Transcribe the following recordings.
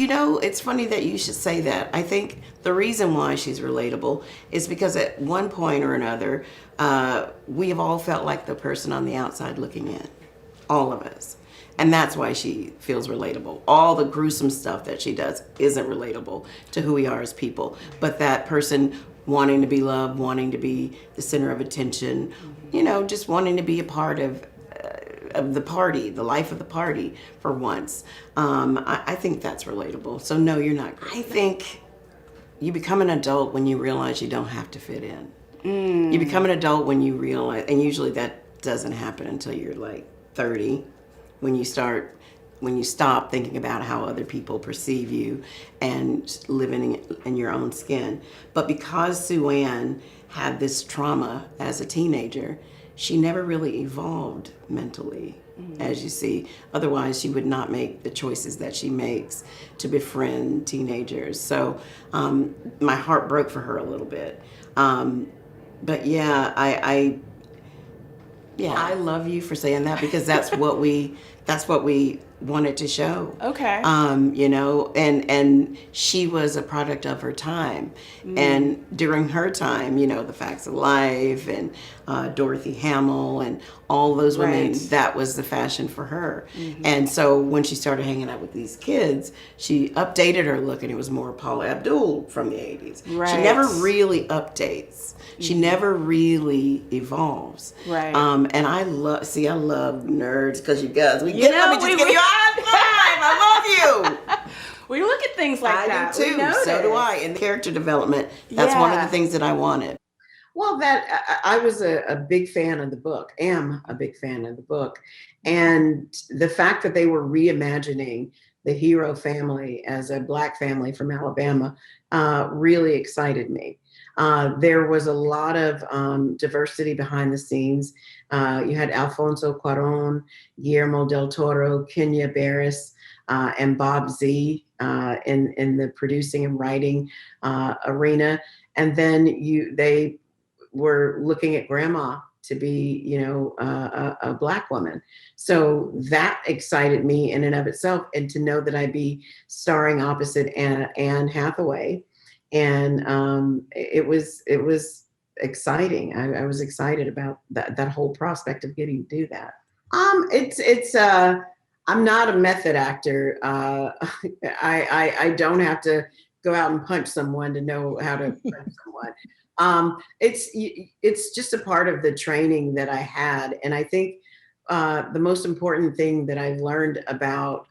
It's funny that you should say that. I think the reason why she's relatable is because at one point or another, we have all felt like the person on the outside looking in. All of us. And that's why she feels relatable. All the gruesome stuff that she does isn't relatable to who we are as people. But that person wanting to be loved, wanting to be the center of attention, just wanting to be a part of the party, the life of the party for once. I think that's relatable. So no, you're not. I think you become an adult when you realize you don't have to fit in. You become an adult when you realize, and usually that doesn't happen until you're like 30, when you stop thinking about how other people perceive you and living in your own skin. But because Sue Ann had this trauma as a teenager, she never really evolved mentally, as you see. Otherwise, she would not make the choices that she makes to befriend teenagers. So my heart broke for her a little bit. But yeah, I love you for saying that, because that's what we wanted to show. Okay. And she was a product of her time. And during her time, the Facts of Life and Dorothy Hamill and all those women, that was the fashion for her. And so when she started hanging out with these kids, she updated her look, and it was more Paula Abdul from the 80s. Right. She never really updates. She never really evolves. Right. And I love nerds, because you guys, let me just give you a high five. I love you. We look at things like that. I do too. So do I. In character development, that's one of the things that I wanted. Well, I was a big fan of the book, am a big fan of the book. And the fact that they were reimagining the hero family as a Black family from Alabama really excited me. There was a lot of diversity behind the scenes. You had Alfonso Cuarón, Guillermo del Toro, Kenya Barris, and Bob Z in the producing and writing arena. And then they were looking at Grandma to be, a Black woman. So that excited me in and of itself. And to know that I'd be starring opposite Anne Hathaway. And it was exciting. I was excited about that whole prospect of getting to do that. I'm not a method actor. I don't have to go out and punch someone to know how to punch someone. It's just a part of the training that I had. And I think the most important thing that I've learned about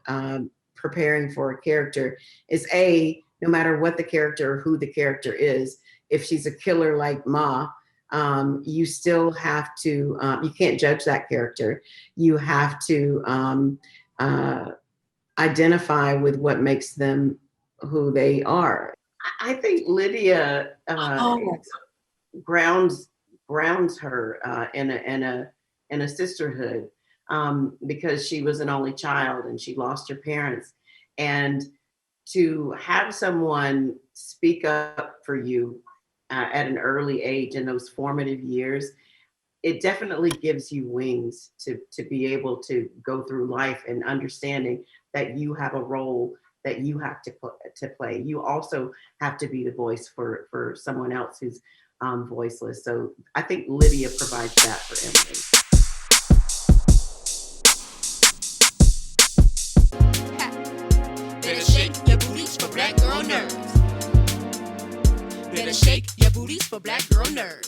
preparing for a character is no matter what the character or who the character is, if she's a killer like Ma, you still have to, you can't judge that character. You have to identify with what makes them who they are. I think Lydia grounds her in a sisterhood, because she was an only child and she lost her parents. And to have someone speak up for you at an early age in those formative years, it definitely gives you wings to be able to go through life and understanding that you have a role that you have to play. You also have to be the voice for someone else who's voiceless. So I think Lydia provides that for Emily. Better shake your booties for Black girl nerds. Better shake your booties for Black girl nerds.